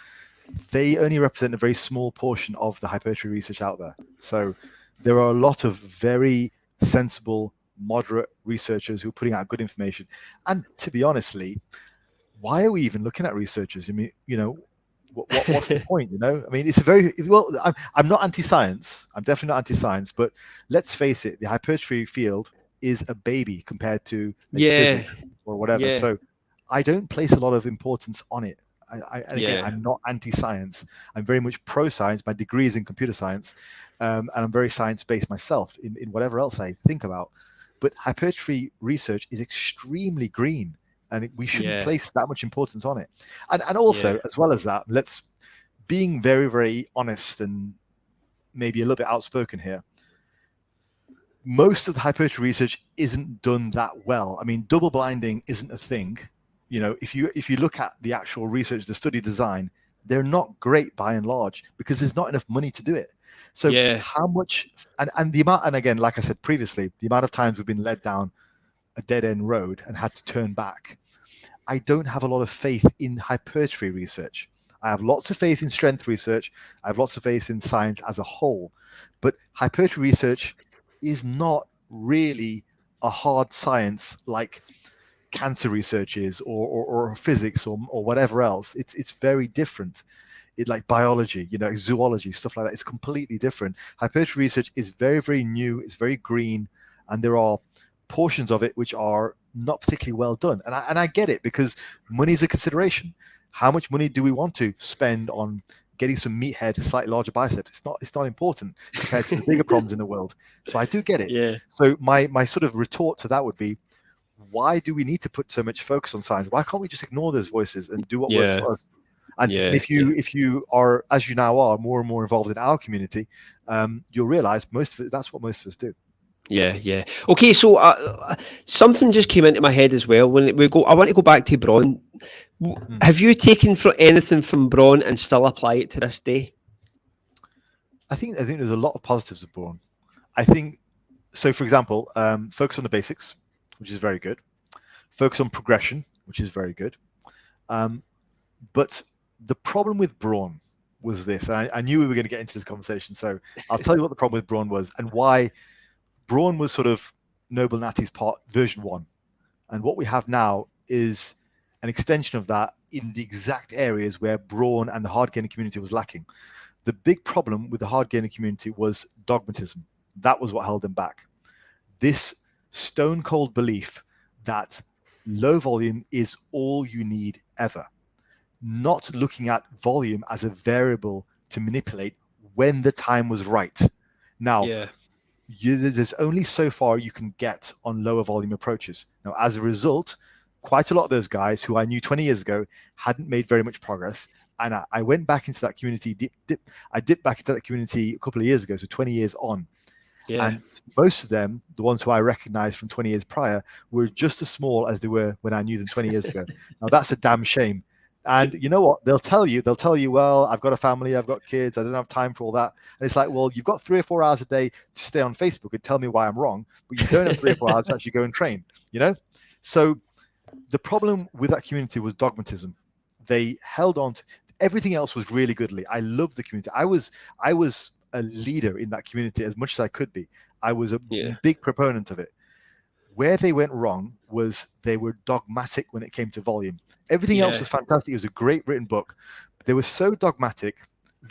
they only represent a very small portion of the hypertrophy research out there. So there are a lot of very sensible, moderate researchers who are putting out good information. And to be honestly, why are we even looking at researchers? I mean, what's the point? I mean, it's a very I'm not anti-science. I'm definitely not anti-science, but let's face it, the hypertrophy field is a baby compared to physics or whatever. So I don't place a lot of importance on it. Again, I'm not anti-science. I'm very much pro-science. My degree is in computer science, and I'm very science-based myself in whatever else I think about. But hypertrophy research is extremely green, and we shouldn't place that much importance on it. And also, as well as that, being very, very honest and maybe a little bit outspoken here, most of the hypertrophy research isn't done that well. I mean, double blinding isn't a thing. If you look at the actual research, the study design, they're not great by and large because there's not enough money to do it. So how much, and the amount, and again, like I said previously, the amount of times we've been led down a dead end road and had to turn back. I don't have a lot of faith in hypertrophy research. I have lots of faith in strength research. I have lots of faith in science as a whole, but hypertrophy research is not really a hard science like cancer research is, or physics, or whatever else. It's very different. Like biology, zoology, stuff like that. It's completely different. Hypertrophy research is very, very new. It's very green, and there are portions of it which are not particularly well done. And I get it, because money is a consideration. How much money do we want to spend on getting some meathead, slightly larger biceps? It's not important compared to the bigger problems in the world. So I do get it. So my sort of retort to that would be, why do we need to put so much focus on science? Why can't we just ignore those voices and do what works for us? And if you are, as you now are, more and more involved in our community, you'll realize that's what most of us do. Yeah. Okay, so something just came into my head as well. When we go, I want to go back to Braun. Have you taken anything from Braun and still apply it to this day? I think there's a lot of positives with Braun. I think so. For example, focus on the basics, which is very good. Focus on progression, which is very good. But the problem with Braun was this. And I knew we were going to get into this conversation, so I'll tell you what the problem with Braun was and why Braun was sort of Noble Natty's part version 1. And what we have now is an extension of that in the exact areas where Braun and the hard gainer community was lacking. The big problem with the hard gainer community was dogmatism. That was what held them back. This stone cold belief that low volume is all you need ever. Not looking at volume as a variable to manipulate when the time was right. Now, there's only so far you can get on lower volume approaches. Now, as a result, quite a lot of those guys who I knew 20 years ago hadn't made very much progress. And I went back into that community, I dipped back into that community a couple of years ago, so 20 years on. Yeah. And most of them, the ones who I recognized from 20 years prior, were just as small as they were when I knew them 20 years ago. Now, that's a damn shame. And you know what? They'll tell you, well, I've got a family, I've got kids, I don't have time for all that. And it's like, well, you've got 3 or 4 hours a day to stay on Facebook and tell me why I'm wrong, but you don't have 3 or 4 hours to actually go and train, you know? So the problem with that community was dogmatism. They held on to everything else was really goodly. I love the community. I was a leader in that community as much as I could be. I was a big proponent of it. Where they went wrong was they were dogmatic when it came to volume. Everything else was fantastic. It was a great written book. But they were so dogmatic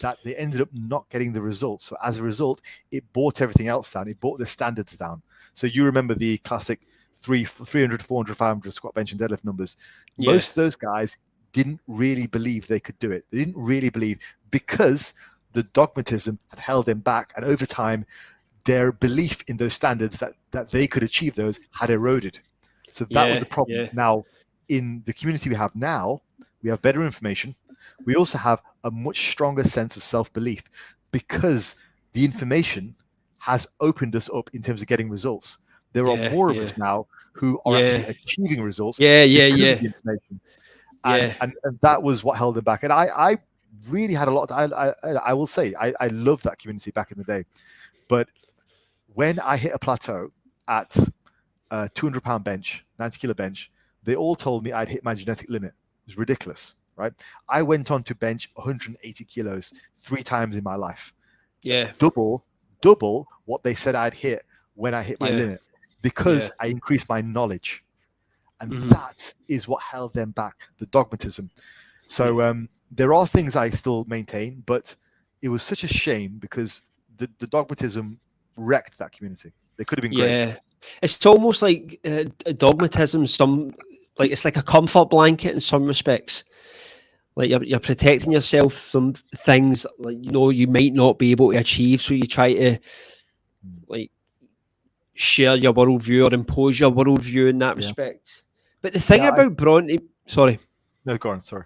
that they ended up not getting the results. So as a result, it brought everything else down. It brought the standards down. So you remember the classic 300, 400, 500 squat, bench, and deadlift numbers. Most of those guys didn't really believe they could do it. They didn't really believe because the dogmatism had held them back. And over time, their belief in those standards that they could achieve those had eroded. So that was the problem. Now, in the community we have now, we have better information. We also have a much stronger sense of self-belief because the information has opened us up in terms of getting results. There are more of us now who are actually achieving results. Information. And that was what held them back. And I really had a lot. I will say, I loved that community back in the day. But when I hit a plateau at 200-pound bench, 90-kilo bench, they all told me I'd hit my genetic limit. It was ridiculous, right? I went on to bench 180 kilos 3 times in my life. Double what they said I'd hit when I hit my limit because I increased my knowledge. And that is what held them back, the dogmatism. So there are things I still maintain, but it was such a shame because the dogmatism wrecked that community. They could have been great. It's almost like dogmatism. It's like a comfort blanket in some respects. Like you're protecting yourself from things like you might not be able to achieve, so you try to like share your worldview or impose your worldview in that respect. But the thing about Braun, sorry. No, go on. Sorry.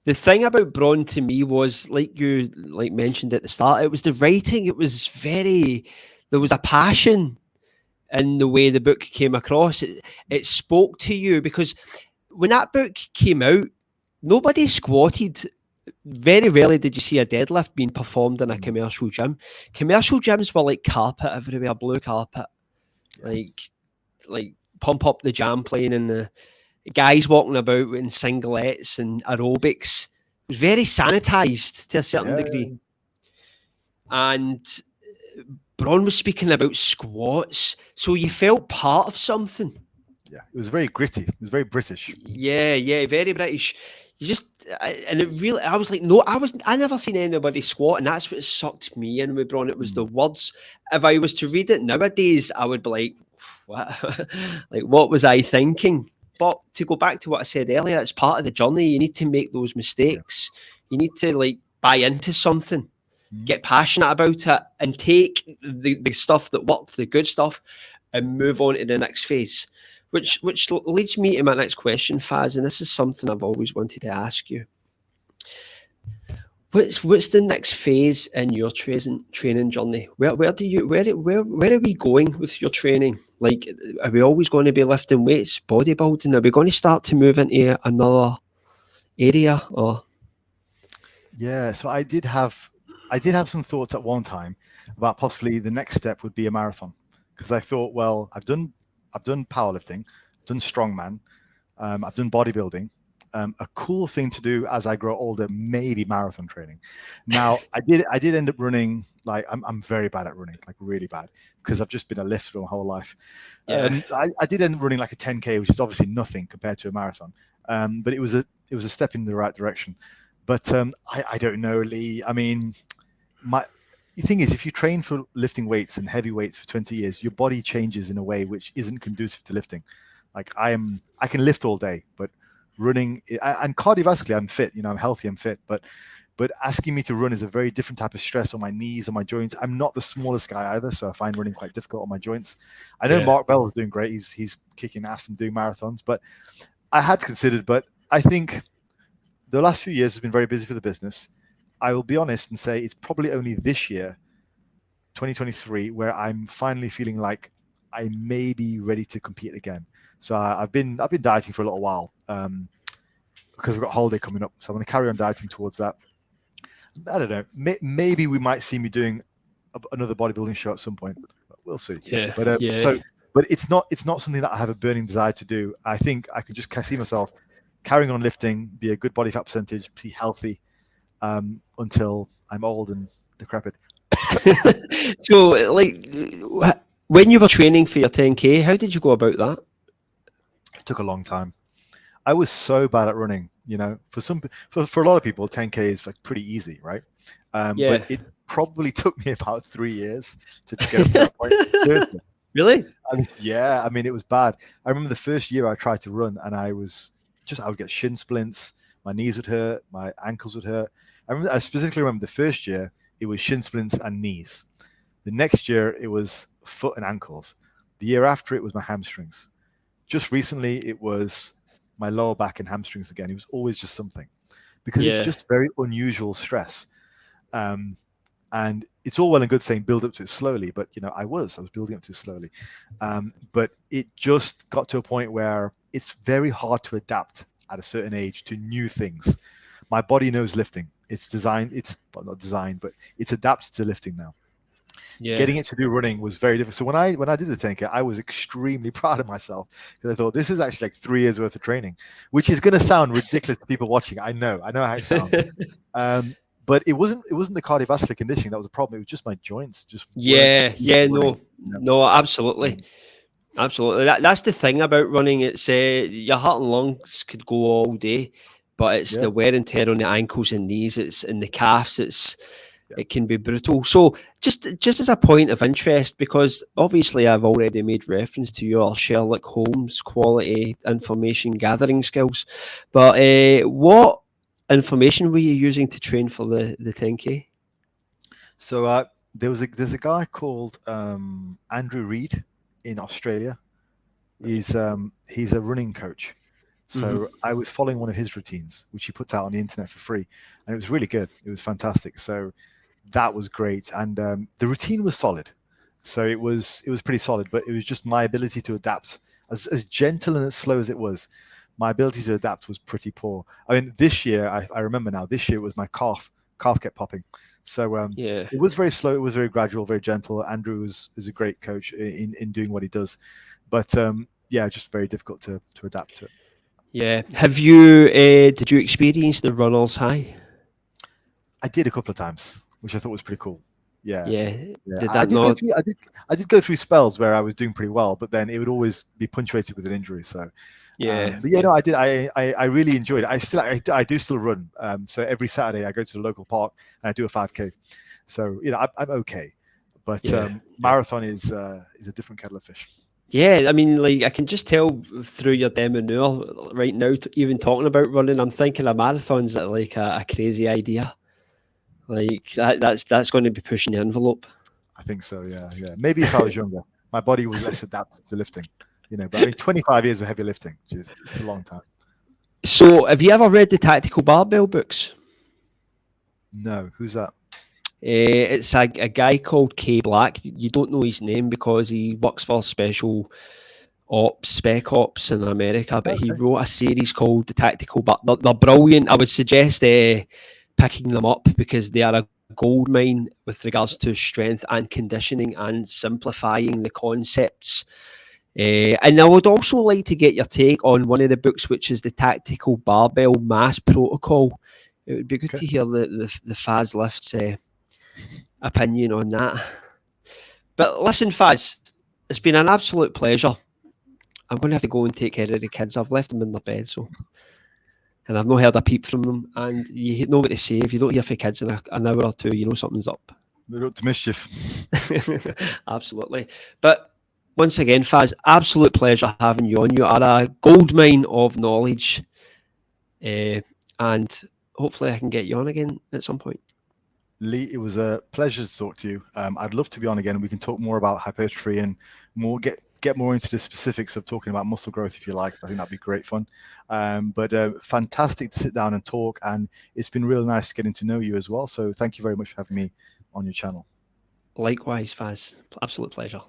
The thing about Braun to me was, like you mentioned at the start, it was the writing. It was there was a passion in the way the book came across. It spoke to you because when that book came out, nobody squatted. Very rarely did you see a deadlift being performed in a commercial gym. Commercial gyms were like carpet everywhere, blue carpet, like pump up the jam playing and the guys walking about in singlets and aerobics. It was very sanitized to a certain degree. And Braun was speaking about squats, so you felt part of something. Yeah, it was very gritty. It was very British. Yeah, very British. You just, and it really, I was like, no, I never seen anybody squat, and that's what sucked me in with Braun. It was the words. If I was to read it nowadays, I would be like, what? Like, what was I thinking? But to go back to what I said earlier, it's part of the journey. You need to make those mistakes. You need to buy into something, get passionate about it, and take the stuff that worked, the good stuff, and move on to the next phase. Which leads me to my next question, Faz, and this is something I've always wanted to ask you. What's the next phase in your training journey? Where are we going with your training? Like, are we always going to be lifting weights, bodybuilding? Are we going to start to move into another area? Or Yeah, so I did have some thoughts at one time about possibly the next step would be a marathon, because I thought, well, I've done powerlifting, I've done strongman, I've done bodybuilding. A cool thing to do as I grow older, maybe marathon training. Now, I did end up running. Like, I'm very bad at running, like really bad, because I've just been a lifter my whole life. yeah, I did end up running like a 10K, which is obviously nothing compared to a marathon. But it was a step in the right direction. But I don't know, Lee. I mean, the thing is, if you train for lifting weights and heavy weights for 20 years, your body changes in a way which isn't conducive to lifting. Like, I can lift all day, but running and cardiovascularly, I'm fit. I'm healthy, I'm fit. But asking me to run is a very different type of stress on my knees, on my joints. I'm not the smallest guy either, so I find running quite difficult on my joints. I know Mark Bell is doing great. He's kicking ass and doing marathons, but I had considered. But I think the last few years has been very busy for the business. I will be honest and say it's probably only this year, 2023, where I'm finally feeling like I may be ready to compete again. So I've been dieting for a little while because I've got a holiday coming up. So I'm going to carry on dieting towards that. I don't know. Maybe we might see me doing another bodybuilding show at some point. We'll see. yeah, But yeah. but it's not something that I have a burning desire to do. I think I can just see myself carrying on lifting, be a good body fat percentage, be healthy until I'm old and decrepit. So, like, when you were training for your 10K, how did you go about that? It took a long time. I was so bad at running. For a lot of people, 10K is like pretty easy, right? Yeah. But it probably took me about 3 years to get up to that point. Seriously. Really? I mean, it was bad. I remember the first year I tried to run, and I would get shin splints. My knees would hurt. My ankles would hurt. I specifically remember the first year, it was shin splints and knees. The next year, it was foot and ankles. The year after, it was my hamstrings. Just recently, it was my lower back and hamstrings again. It was always just something, because it's just very unusual stress. And it's all well and good saying build up to it slowly, but I was building up to it slowly. But it just got to a point where it's very hard to adapt at a certain age to new things. My body knows lifting. It's designed, not designed, but it's adapted to lifting now. Yeah. Getting it to do running was very difficult. So when I did the 10K, I was extremely proud of myself, because I thought this is actually like 3 years worth of training, which is going to sound ridiculous to people watching. I know how it sounds. But it wasn't the cardiovascular conditioning that was a problem. It was just my joints. No, absolutely. Absolutely. That's the thing about running. It's your heart and lungs could go all day, but it's the wear and tear on the ankles and knees. It's in the calves. It can be brutal. So just as a point of interest, because obviously I've already made reference to your Sherlock Holmes quality information gathering skills, but what information were you using to train for the 10K? So there's a guy called Andrew Reid in Australia. He's a running coach. So I was following one of his routines, which he puts out on the internet for free, and it was really good. It was fantastic. So that was great, and the routine was solid. So it was pretty solid, but it was just my ability to adapt, as gentle and as slow as it was. My ability to adapt was pretty poor. I mean, this year, I remember now, this year was my calf kept popping. So it was very slow. It was very gradual, very gentle. Andrew is a great coach in doing what he does. But just very difficult to adapt to it. Yeah. Have you, did you experience the runner's high? I did a couple of times, which I thought was pretty cool. Yeah. I did go through spells where I was doing pretty well, but then it would always be punctuated with an injury. So I did. I really enjoyed it. I do still run. So every Saturday I go to the local park and I do a 5K. So I'm okay, but marathon is a different kettle of fish. Yeah, I mean, like, I can just tell through your demeanor right now, even talking about running, I'm thinking a marathon's like a crazy idea. Like that's going to be pushing the envelope. I think so. Yeah. Maybe if I was younger, my body was less adapted to lifting. But I mean, 25 years of heavy lifting, it's a long time. So, have you ever read the Tactical Barbell books? No, who's that? It's a guy called K Black. You don't know his name because he works for special ops, spec ops in America, but he wrote a series called The Tactical, but they're brilliant. I would suggest picking them up because they are a gold mine with regards to strength and conditioning and simplifying the concepts. And I would also like to get your take on one of the books, which is The Tactical Barbell Mass Protocol. It would be good to hear the FazLifts opinion on that. But listen, Faz, it's been an absolute pleasure. I'm going to have to go and take care of the kids. I've left them in their bed, and I've not heard a peep from them. And you know what they say, if you don't hear from kids in an hour or two, you know something's up. They're up to mischief. Absolutely. But once again, Faz, absolute pleasure having you on. You are a goldmine of knowledge. And hopefully I can get you on again at some point. Lee, it was a pleasure to talk to you. I'd love to be on again. We can talk more about hypertrophy and get more into the specifics of talking about muscle growth if you like. I think that'd be great fun. But fantastic to sit down and talk, and it's been real nice getting to know you as well. So thank you very much for having me on your channel. Likewise, Faz. Absolute pleasure.